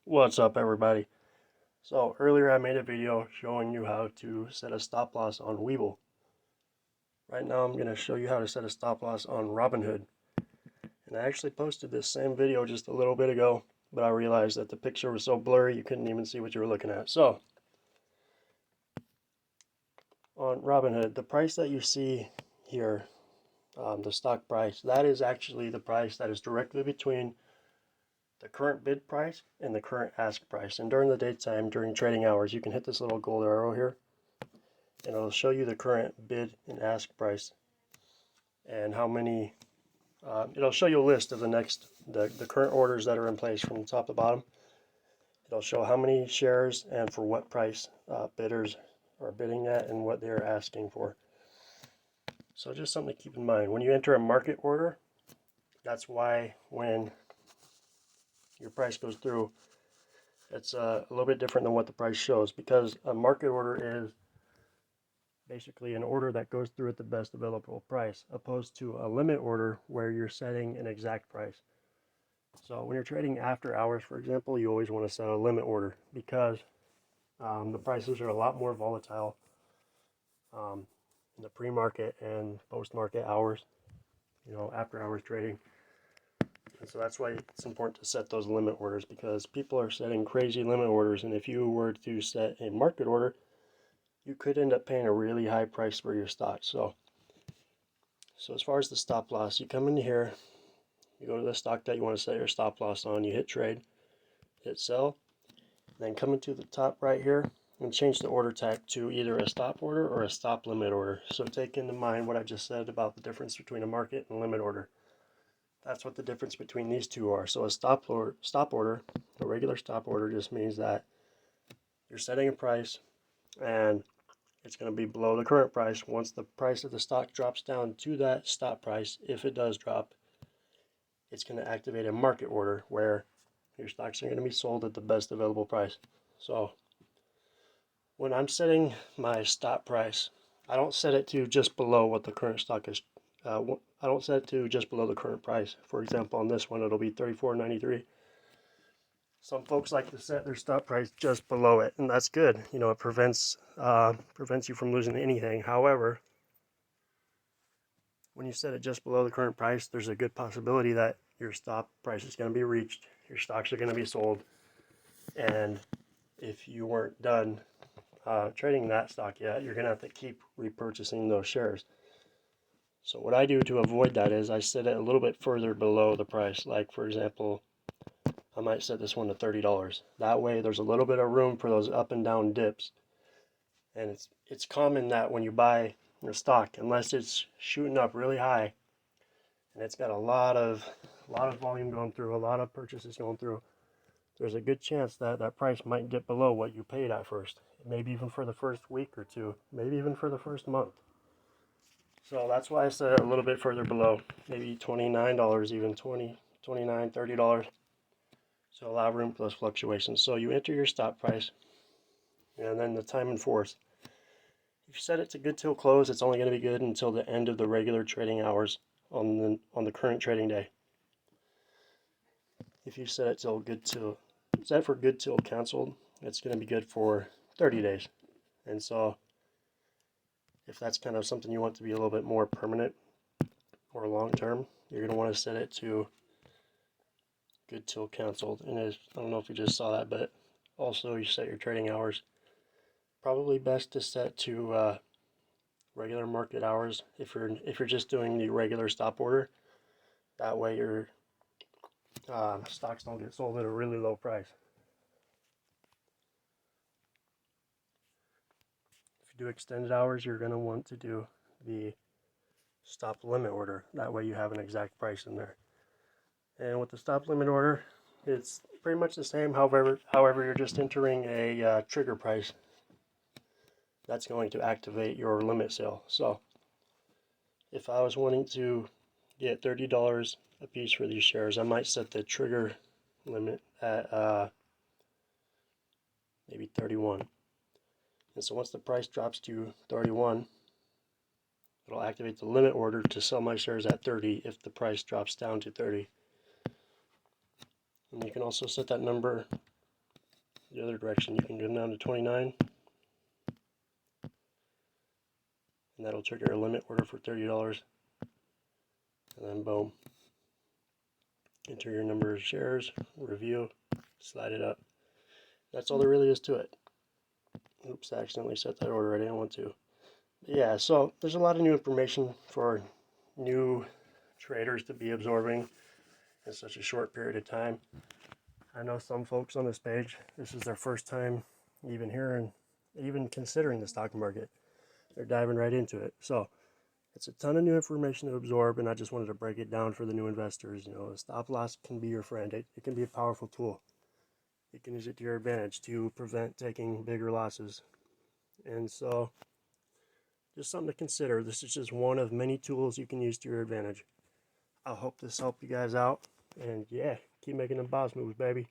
What's up, everybody? So earlier I made a video showing you how to set a stop loss on Webull. Right now I'm going to show you how to set a stop loss on Robinhood. And I actually posted this same video just a little bit ago, but I realized that the picture was so blurry you couldn't even see what you were looking at. So on Robinhood, the price that you see here, the stock price, that is actually the price that is directly between the current bid price and the current ask price. And during the daytime, during trading hours, you can hit this little gold arrow here and it'll show you the current bid and ask price and how many. It'll show you a list of the current orders that are in place from the top to bottom. It'll show how many shares and for what price bidders are bidding at and what they're asking for. So just something to keep in mind when you enter a market order. That's why when your price goes through, it's a little bit different than what the price shows, because a market order is basically an order that goes through at the best available price, opposed to a limit order where you're setting an exact price. So when you're trading after hours, for example, you always want to set a limit order because the prices are a lot more volatile in the pre-market and post-market hours, after hours trading. And so that's why it's important to set those limit orders, because people are setting crazy limit orders, and if you were to set a market order, you could end up paying a really high price for your stock. So as far as the stop loss, you come in here, you go to the stock that you want to set your stop loss on, you hit trade, hit sell, then come into the top right here and change the order type to either a stop order or a stop limit order. So take into mind what I just said about the difference between a market and limit order. That's what the difference between these two are. So a stop order, a regular stop order, just means that you're setting a price and it's going to be below the current price. Once the price of the stock drops down to that stop price, if it does drop, it's going to activate a market order where your stocks are going to be sold at the best available price. So when I'm setting my stop price, I don't set it to just below what the current stock is. I don't set it to just below the current price. For example, on this one, it'll be $34.93. Some folks like to set their stop price just below it, and that's good. It prevents you from losing anything. However, when you set it just below the current price, there's a good possibility that your stop price is going to be reached, your stocks are going to be sold, and if you weren't done trading that stock yet, you're going to have to keep repurchasing those shares. So what I do to avoid that is I set it a little bit further below the price. Like, for example, I might set this one to $30. That way there's a little bit of room for those up and down dips. And it's common that when you buy a stock, unless it's shooting up really high and it's got a lot of volume going through, a lot of purchases going through, there's a good chance that that price might dip below what you paid at first. Maybe even for the first week or two, maybe even for the first month. So that's why I set it a little bit further below, maybe $29, even $20, $29, $30. So allow room for those fluctuations. So you enter your stop price and then the time in force. If you set it to good till close, it's only going to be good until the end of the regular trading hours on the current trading day. If you set it for good till canceled, it's going to be good for 30 days. And so if that's kind of something you want to be a little bit more permanent or long term, you're going to want to set it to good till canceled. And I don't know if you just saw that, but also you set your trading hours. Probably best to set to regular market hours if you're just doing the regular stop order. That way your stocks don't get sold at a really low price. If you do extended hours, you're going to want to do the stop limit order. That way you have an exact price in there. And with the stop limit order, it's pretty much the same. However, you're just entering a trigger price that's going to activate your limit sale. So if I was wanting to get $30 a piece for these shares, I might set the trigger limit at maybe 31. And so once the price drops to 31, it'll activate the limit order to sell my shares at 30 if the price drops down to 30. And you can also set that number the other direction. You can go down to 29, and that'll trigger a limit order for $30. And then boom, enter your number of shares, review, slide it up. That's all there really is to it. Oops, I accidentally set that order. I didn't want to. But yeah, so there's a lot of new information for new traders to be absorbing in such a short period of time. I know some folks on this page, this is their first time even hearing, even considering the stock market. They're diving right into it. So it's a ton of new information to absorb, and I just wanted to break it down for the new investors. You know, a stop loss can be your friend. It can be a powerful tool. You can use it to your advantage to prevent taking bigger losses. And so, just something to consider. This is just one of many tools you can use to your advantage. I hope this helped you guys out. And yeah, keep making them boss moves, baby.